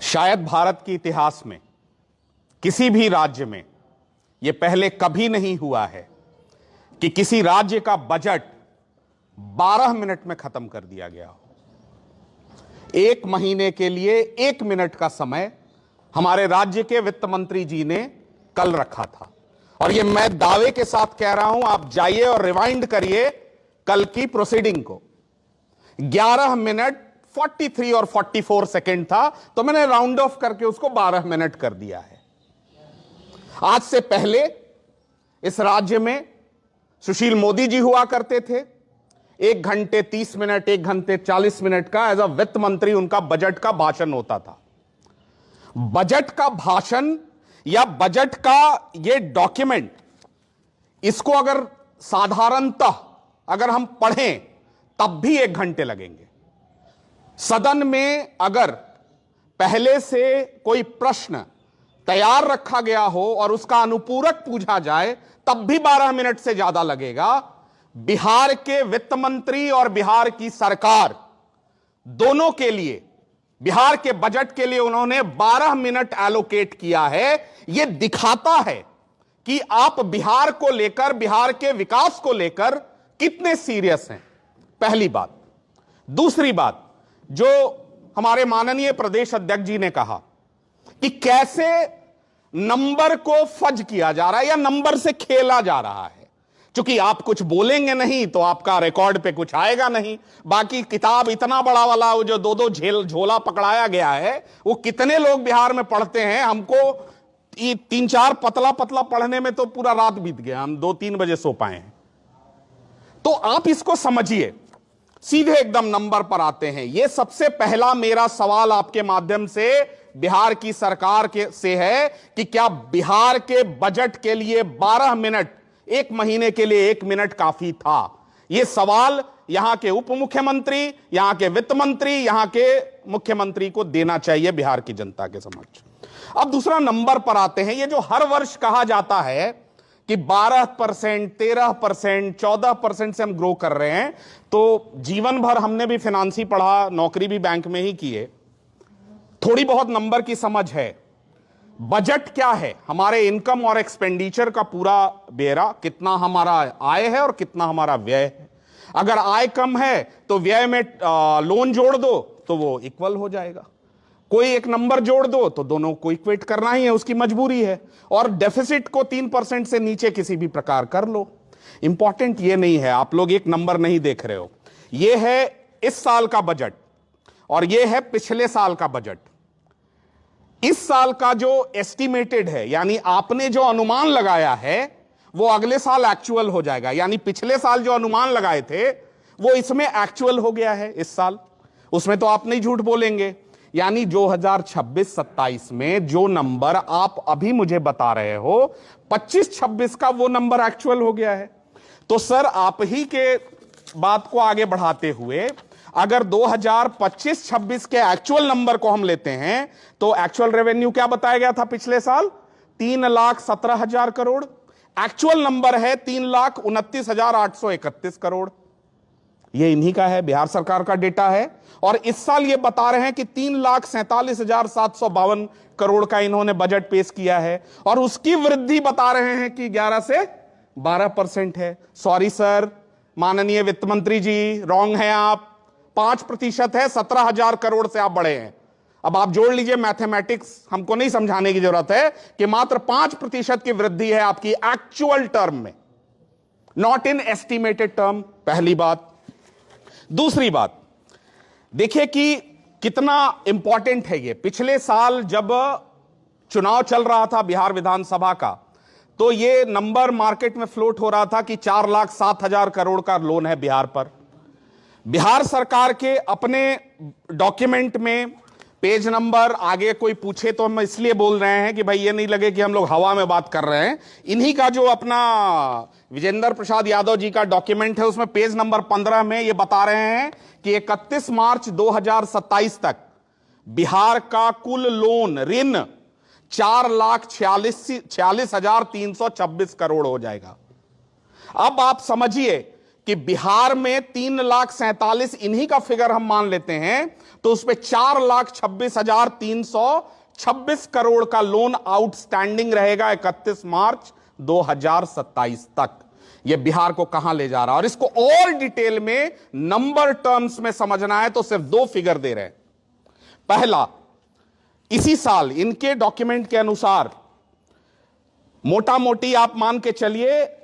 शायद भारत के इतिहास में किसी भी राज्य में यह पहले कभी नहीं हुआ है कि किसी राज्य का बजट 12 मिनट में खत्म कर दिया गया हो। 1 महीने के लिए 1 मिनट का समय हमारे राज्य के वित्त मंत्री जी ने कल रखा था, और यह मैं दावे के साथ कह रहा हूं। आप जाइए और रिवाइंड करिए कल की प्रोसीडिंग को। 11 मिनट 43 और 44 सेकंड था, तो मैंने राउंड ऑफ करके उसको 12 मिनट कर दिया है। आज से पहले इस राज्य में सुशील मोदी जी हुआ करते थे। 1 घंटे 30 मिनट 1 घंटे 40 मिनट का एज अ वित्त मंत्री उनका बजट का भाषण होता था। बजट का भाषण या बजट का ये डॉक्यूमेंट, इसको अगर साधारणतः अगर हम पढ़ें तब भी 1 घंटे लगेंगे। सदन में अगर पहले से कोई प्रश्न तैयार रखा गया हो और उसका अनुपूरक पूछा जाए तब भी 12 मिनट से ज्यादा लगेगा। बिहार के वित्त मंत्री और बिहार की सरकार दोनों के लिए, बिहार के बजट के लिए उन्होंने 12 मिनट एलोकेट किया है। यह दिखाता है कि आप बिहार को लेकर, बिहार के विकास को लेकर कितने सीरियस हैं। पहली बात। दूसरी बात, जो हमारे माननीय प्रदेश अध्यक्ष जी ने कहा कि कैसे नंबर को फज किया जा रहा है या नंबर से खेला जा रहा है। क्योंकि आप कुछ बोलेंगे नहीं तो आपका रिकॉर्ड पे कुछ आएगा नहीं। बाकी किताब इतना बड़ा वाला वो जो 2-2 झोला पकड़ाया गया है, वो कितने लोग बिहार में पढ़ते हैं। हमको 3-4 पतला पतला पढ़ने में तो पूरा रात बीत गया, हम 2-3 बजे सो पाए हैं। तो आप इसको समझिए, सीधे एकदम नंबर पर आते हैं। यह सबसे पहला मेरा सवाल आपके माध्यम से बिहार की सरकार से है कि क्या बिहार के बजट के लिए 12 मिनट, 1 महीने के लिए 1 मिनट काफी था? यह सवाल यहां के उप मुख्यमंत्री, यहां के वित्त मंत्री, यहां के मुख्यमंत्री को देना चाहिए बिहार की जनता के समक्ष। अब दूसरा नंबर पर आते हैं। यह जो हर वर्ष कहा जाता है कि 12%, 13%, 14% से हम ग्रो कर रहे हैं, तो जीवन भर हमने भी फाइनेंस ही पढ़ा, नौकरी भी बैंक में ही की है, थोड़ी बहुत नंबर की समझ है। बजट क्या है? हमारे इनकम और एक्सपेंडिचर का पूरा ब्यौरा, कितना हमारा आय है और कितना हमारा व्यय है। अगर आय कम है तो व्यय में लोन जोड़ दो तो वो इक्वल हो जाएगा। कोई एक नंबर जोड़ दो तो दोनों को इक्वेट करना ही है, उसकी मजबूरी है। और डेफिसिट को 3% से नीचे किसी भी प्रकार कर लो। इंपॉर्टेंट ये नहीं है, आप लोग एक नंबर नहीं देख रहे हो। ये है इस साल का बजट और ये है पिछले साल का बजट। इस साल का जो एस्टिमेटेड है, यानी आपने जो अनुमान लगाया है, वो अगले साल एक्चुअल हो जाएगा। यानी पिछले साल जो अनुमान लगाए थे वो इसमें एक्चुअल हो गया है इस साल। उसमें तो आप नहीं झूठ बोलेंगे। यानी 2026-27 में जो नंबर आप अभी मुझे बता रहे हो, 25-26 का वो नंबर एक्चुअल हो गया है। तो सर, आप ही के बात को आगे बढ़ाते हुए अगर 2025-26 के एक्चुअल नंबर को हम लेते हैं तो एक्चुअल रेवेन्यू क्या बताया गया था पिछले साल? 3,17,000 करोड़। एक्चुअल नंबर है 3,29,831 करोड़। ये इन्हीं का है, बिहार सरकार का डेटा है। और इस साल ये बता रहे हैं कि 3,47,752 करोड़ का इन्होंने बजट पेश किया है, और उसकी वृद्धि बता रहे हैं कि 11 से 12% है। सॉरी सर, माननीय वित्त मंत्री जी, रॉन्ग है आप। 5% है, 17,000 करोड़ से आप बढ़े हैं। अब आप जोड़ लीजिए, मैथमेटिक्स हमको नहीं समझाने की जरूरत है कि मात्र 5% की वृद्धि है आपकी एक्चुअल टर्म में, नॉट इन एस्टिमेटेड टर्म। पहली बात। दूसरी बात, देखिए कि कितना इंपॉर्टेंट है ये। पिछले साल जब चुनाव चल रहा था बिहार विधानसभा का, तो ये नंबर मार्केट में फ्लोट हो रहा था कि 4,07,000 करोड़ का लोन है बिहार पर। बिहार सरकार के अपने डॉक्यूमेंट में पेज नंबर आगे कोई पूछे तो हम इसलिए बोल रहे हैं कि भाई ये नहीं लगे कि हम लोग हवा में बात कर रहे हैं। इन्हीं का जो अपना विजेंद्र प्रसाद यादव जी का डॉक्यूमेंट है, उसमें पेज नंबर 15 में ये बता रहे हैं कि 31 मार्च 2027 तक बिहार का कुल लोन, ऋण 4,46,326 करोड़ हो जाएगा। अब आप समझिए कि बिहार में 3,47,000 इन्हीं का फिगर हम मान लेते हैं, तो उसमें 4,26,326 करोड़ का लोन आउटस्टैंडिंग रहेगा 31 मार्च 2027 तक। यह बिहार को कहां ले जा रहा है, और इसको और डिटेल में नंबर टर्म्स में समझना है तो सिर्फ दो फिगर दे रहे हैं। पहला, इसी साल इनके डॉक्यूमेंट के अनुसार मोटा मोटी आप मान के चलिए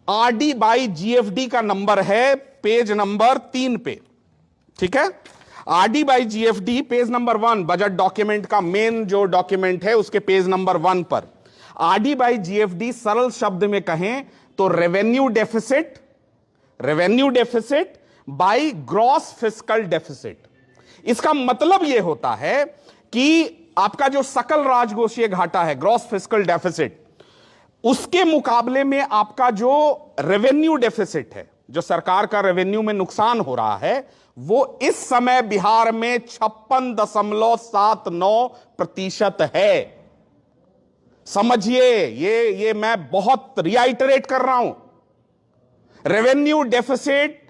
आरडी बाई जीएफडी का नंबर है पेज नंबर 3 पे, ठीक है। RD by GFD page number 1 budget document का मेन जो डॉक्यूमेंट है उसके पेज नंबर 1 पर आरडी बाई जीएफडी सरल शब्द में कहें तो revenue deficit by gross fiscal deficit. इसका मतलब यह होता है कि आपका जो सकल राजकोषीय घाटा है ग्रॉस फिस्कल डेफिसिट, उसके मुकाबले में आपका जो रेवेन्यू डेफिसिट है, जो सरकार का रेवेन्यू में नुकसान हो रहा है, वो इस समय बिहार में 56.79% है। समझिए, ये मैं बहुत रिआइटरेट कर रहा हूं। रेवेन्यू डेफिसिट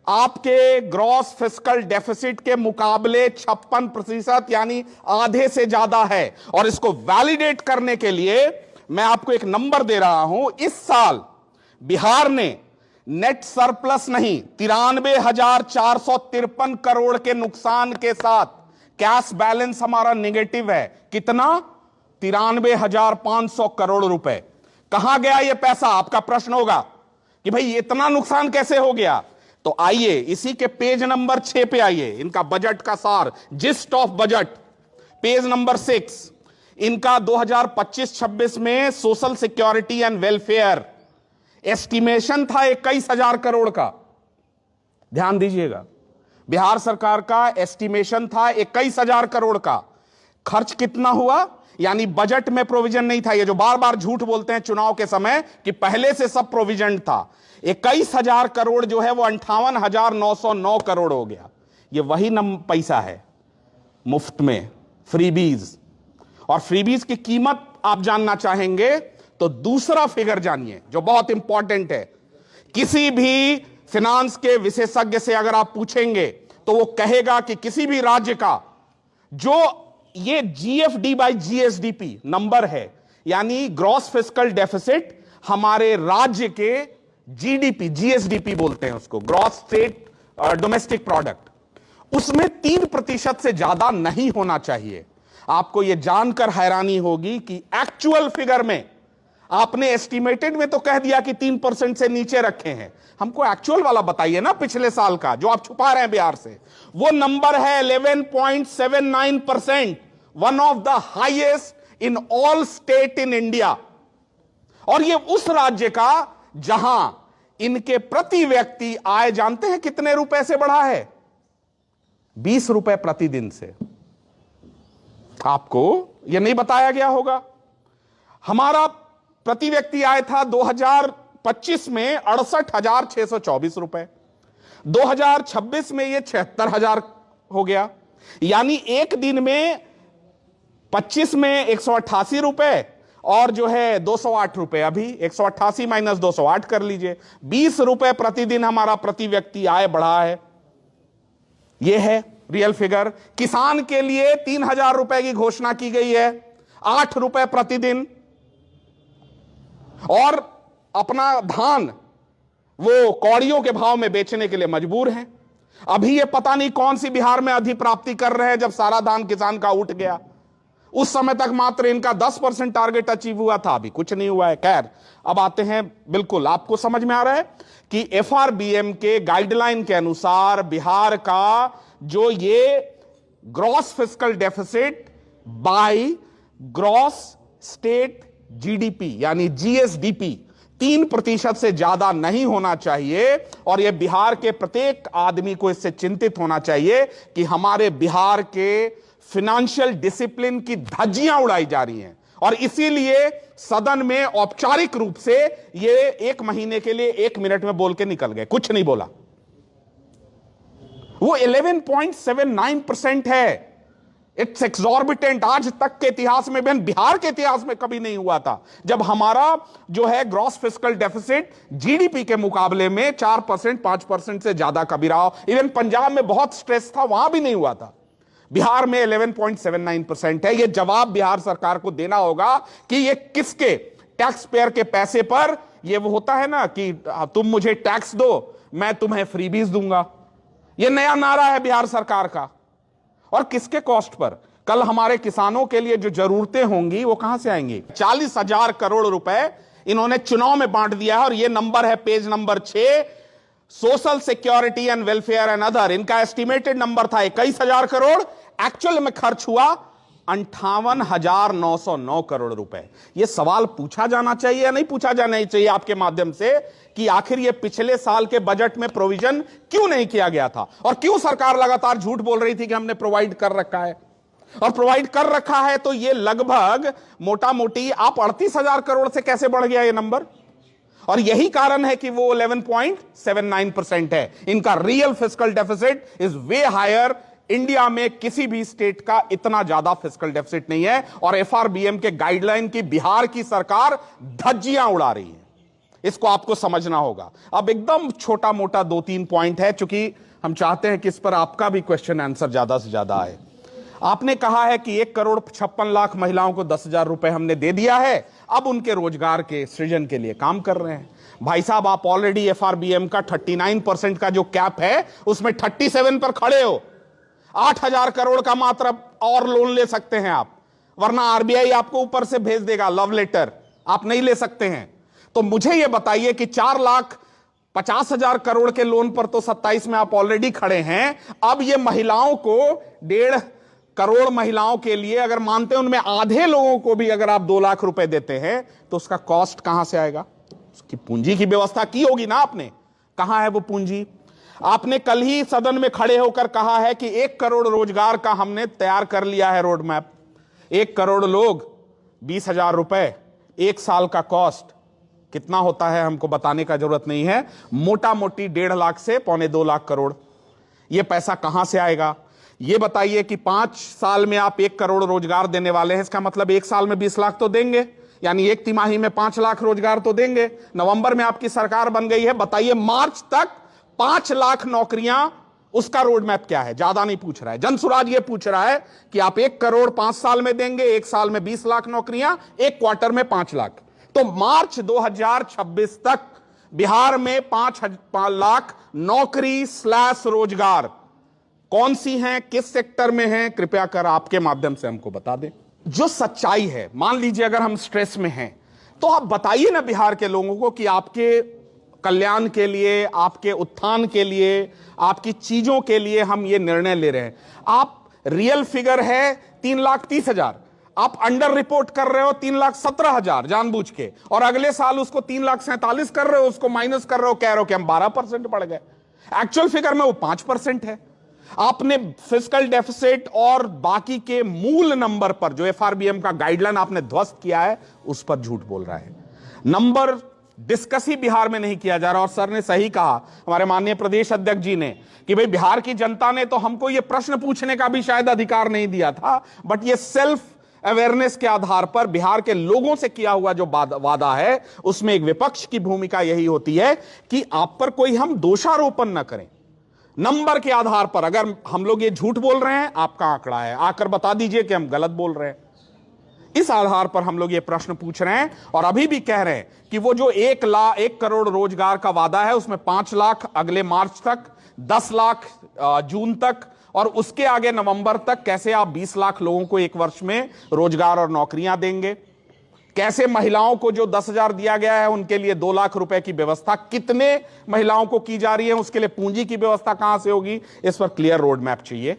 आपके ग्रॉस फिस्कल डेफिसिट के मुकाबले 56% यानी आधे से ज्यादा है। और इसको वैलिडेट करने के लिए मैं आपको एक नंबर दे रहा हूं। इस साल बिहार ने नेट सरप्लस नहीं 93,453 करोड़ के नुकसान के साथ कैश बैलेंस हमारा नेगेटिव है। कितना? 93,500 करोड़ रुपए। कहां गया यह पैसा? आपका प्रश्न होगा कि भाई इतना नुकसान कैसे हो गया। तो आइए इसी के पेज नंबर 6 पे आइए, इनका बजट का सार, gist of budget, page number 6। इनका 2025-26 में social security and welfare estimation था 21,000 करोड़ का। ध्यान दीजिएगा, बिहार सरकार का एस्टिमेशन था 21,000 करोड़ का। खर्च कितना हुआ? यानी बजट में प्रोविजन नहीं था। ये जो बार बार झूठ बोलते हैं चुनाव के समय कि पहले से सब प्रोविजन था, 21,000 करोड़ जो है वो 58,909 करोड़ हो गया। ये वही पैसा है मुफ्त में, फ्रीबीज। और फ्रीबीज की कीमत आप जानना चाहेंगे तो दूसरा फिगर जानिए जो बहुत इंपॉर्टेंट है। किसी भी फिनांस के विशेषज्ञ से अगर आप पूछेंगे तो वो कहेगा कि किसी भी राज्य का जो ये जीएफडी बाई जीएसडीपी नंबर है, यानी ग्रॉस फिस्कल डेफिसिट, हमारे राज्य के जीडीपी, जीएसडीपी बोलते हैं उसको, ग्रॉस स्टेट डोमेस्टिक प्रोडक्ट, उसमें 3% से ज्यादा नहीं होना चाहिए। आपको यह जानकर हैरानी होगी कि एक्चुअल फिगर में आपने एस्टिमेटेड में तो कह दिया कि 3% से नीचे रखे हैं। हमको एक्चुअल वाला बताइए ना, पिछले साल का जो आप छुपा रहे हैं बिहार से। वो नंबर है 11.79%, one of the highest in all state in India. और ये उस राज्य का जहां इनके प्रति व्यक्ति आय जानते हैं कितने रुपए से बढ़ा है? 20 रुपए प्रतिदिन से। आपको यह नहीं बताया गया होगा। हमारा प्रति व्यक्ति आय था 2025 में 68,624 रुपए, 2026 में यह 76,000 हो गया। यानी एक दिन में 25 में 188 रुपए और जो है 208 रुपए, अभी 188 माइनस 208 कर लीजिए, 20 रुपए प्रतिदिन हमारा प्रति व्यक्ति आय बढ़ा है। यह है रियल फिगर। किसान के लिए 3,000 रुपए की घोषणा की गई है, 8 रुपए प्रतिदिन। और अपना धान वो कौड़ियों के भाव में बेचने के लिए मजबूर हैं। अभी ये पता नहीं कौन सी बिहार में अधिप्राप्ति कर रहे हैं जब सारा धान किसान का उठ गया। उस समय तक मात्र इनका 10% टारगेट अचीव हुआ था, अभी कुछ नहीं हुआ है। खैर, अब आते हैं, बिल्कुल आपको समझ में आ रहा है कि एफआरबीएम के गाइडलाइन के अनुसार बिहार का जो ये gross fiscal deficit by gross state GDP यानी जीएसडीपी 3% से ज्यादा नहीं होना चाहिए। और यह बिहार के प्रत्येक आदमी को इससे चिंतित होना चाहिए कि हमारे बिहार के फिनेंशियल डिसिप्लिन की धज्जियां उड़ाई जा रही हैं। और इसीलिए सदन में औपचारिक रूप से ये 1 महीने के लिए 1 मिनट में बोल के निकल गए, कुछ नहीं बोला। वो 11.79% है इट्स एक्सॉर्बिटेंट। आज तक के इतिहास में भी, बिहार के इतिहास में कभी नहीं हुआ था जब हमारा जो है ग्रॉस फिस्कल डेफिसिट जीडीपी के मुकाबले में 4%, 5% से ज्यादा कभी रहा हो। इवन पंजाब में बहुत स्ट्रेस था, वहां भी नहीं हुआ था। बिहार में 11.79% है। यह जवाब बिहार सरकार को देना होगा कि यह किसके टैक्स पेयर के पैसे पर, यह वो होता है ना कि तुम मुझे टैक्स दो, मैं तुम्हें फ्रीबीज दूंगा। यह नया नारा है बिहार सरकार का। और किसके कॉस्ट पर? कल हमारे किसानों के लिए जो जरूरतें होंगी वो कहां से आएंगी? 40,000 करोड़ रुपए इन्होंने चुनाव में बांट दिया है। और ये नंबर है page number 6, social security and welfare and other. इनका एस्टिमेटेड नंबर था 21,000 करोड़, एक्चुअल में खर्च हुआ 58,909 करोड़ रुपए। यह सवाल पूछा जाना चाहिए या नहीं पूछा जाना चाहिए आपके माध्यम से कि आखिर यह पिछले साल के बजट में प्रोविजन क्यों नहीं किया गया था, और क्यों सरकार लगातार झूठ बोल रही थी कि हमने प्रोवाइड कर रखा है। और प्रोवाइड कर रखा है तो यह लगभग मोटा मोटी आप 38,000 करोड़ से कैसे बढ़ गया यह नंबर? और यही कारण है कि वो 11.79% है। इनका real fiscal deficit is way higher. India में किसी भी स्टेट का इतना ज्यादा फिस्कल डेफिसिट नहीं है। और एफआरबीएम के गाइडलाइन की बिहार की सरकार धज्जियां उड़ा रही है। इसको आपको समझना होगा। अब एकदम छोटा मोटा 2-3 पॉइंट है, चूंकि हम चाहते हैं कि इस पर आपका भी क्वेश्चन आंसर ज्यादा से ज्यादा आए। आपने कहा है कि 1,56,00,000 महिलाओं को 10,000 रुपए हमने दे दिया है, अब उनके रोजगार के सृजन के लिए काम कर रहे हैं। भाई साहब, आप ऑलरेडी एफआरबीएम का 39% का जो कैप है उसमें 37 पर खड़े हो। 8,000 करोड़ का मात्र और लोन ले सकते हैं आप, वरना आरबीआई आपको ऊपर से भेज देगा लव लेटर, आप नहीं ले सकते हैं। तो मुझे यह बताइए कि 4,50,000 करोड़ के लोन पर तो 27 में आप ऑलरेडी खड़े हैं। अब ये महिलाओं को 1.5 करोड़ महिलाओं के लिए अगर मानते हैं, उनमें आधे लोगों को भी अगर आप 2 लाख रुपए देते हैं तो उसका कॉस्ट कहां से आएगा? उसकी पूंजी की व्यवस्था की होगी ना आपने। कहां है वो पूंजी? आपने कल ही सदन में खड़े होकर कहा है कि 1 करोड़ रोजगार का हमने तैयार कर लिया है रोड मैप। 1 करोड़ लोग, 20,000 रुपए, 1 साल का कॉस्ट कितना होता है हमको बताने का जरूरत नहीं है। मोटा मोटी 1.5 लाख से 1.25 लाख करोड़। यह पैसा कहां से आएगा? यह बताइए कि 5 साल में आप 1 करोड़ रोजगार देने वाले हैं, इसका मतलब 1 साल में 20 लाख तो देंगे, यानी 1 तिमाही में 5 लाख रोजगार तो देंगे। नवंबर में आपकी सरकार बन गई है, बताइए मार्च तक 5 लाख नौकरियां, उसका रोड मैप क्या है? ज्यादा नहीं पूछ रहा है, जनसुराज ये पूछ रहा है कि आप 1 करोड़ 5 साल में देंगे, 1 साल में 20 लाख नौकरियां, 1 क्वार्टर में 5 लाख। तो मार्च 2026 तक बिहार में 5 लाख नौकरी / रोजगार कौन सी हैं, किस सेक्टर में हैं, कृपया कर आपके माध्यम से हमको बता दें। जो सच्चाई है, मान लीजिए अगर हम स्ट्रेस में हैं तो आप बताइए ना बिहार के लोगों को कि आपके कल्याण के लिए, आपके उत्थान के लिए, आपकी चीजों के लिए हम ये निर्णय ले रहे हैं। आप रियल फिगर है 3,30,000, आप अंडर रिपोर्ट कर रहे हो 3,17,000 जानबूझ के, और अगले साल उसको 3,47,000 कर रहे हो, उसको माइनस कर रहे हो, कह रहे हो कि हम 12% बढ़ गए। एक्चुअल फिगर में वो 5% है। आपने फिस्कल डेफिसिट और बाकी के मूल नंबर पर जो एफआरबीएम का गाइडलाइन आपने ध्वस्त किया है, उस पर झूठ बोल रहा है। नंबर डिस्कस ही बिहार में नहीं किया जा रहा। और सर ने सही कहा, हमारे माननीय प्रदेश अध्यक्ष जी ने, कि भाई बिहार की जनता ने तो हमको यह प्रश्न पूछने का भी शायद अधिकार नहीं दिया था, बट ये सेल्फ अवेयरनेस के आधार पर बिहार के लोगों से किया हुआ जो वादा है, उसमें एक विपक्ष की भूमिका यही होती है कि आप पर कोई हम दोषारोपण न करें। नंबर के आधार पर अगर हम लोग ये झूठ बोल रहे हैं, आपका आंकड़ा है, आकर बता दीजिए कि हम गलत बोल रहे हैं। इस आधार पर हम लोग ये प्रश्न पूछ रहे हैं और अभी भी कह रहे हैं कि वो जो 1 करोड़ रोजगार का वादा है, उसमें 5 लाख अगले मार्च तक, 10 लाख जून तक, और उसके आगे नवंबर तक कैसे आप 20 लाख लोगों को 1 वर्ष में रोजगार और नौकरियां देंगे। कैसे महिलाओं को जो 10,000 दिया गया है उनके लिए 2 लाख रुपए की व्यवस्था कितने महिलाओं को की जा रही है, उसके लिए पूंजी की व्यवस्था कहां से होगी, इस पर क्लियर रोड मैप चाहिए।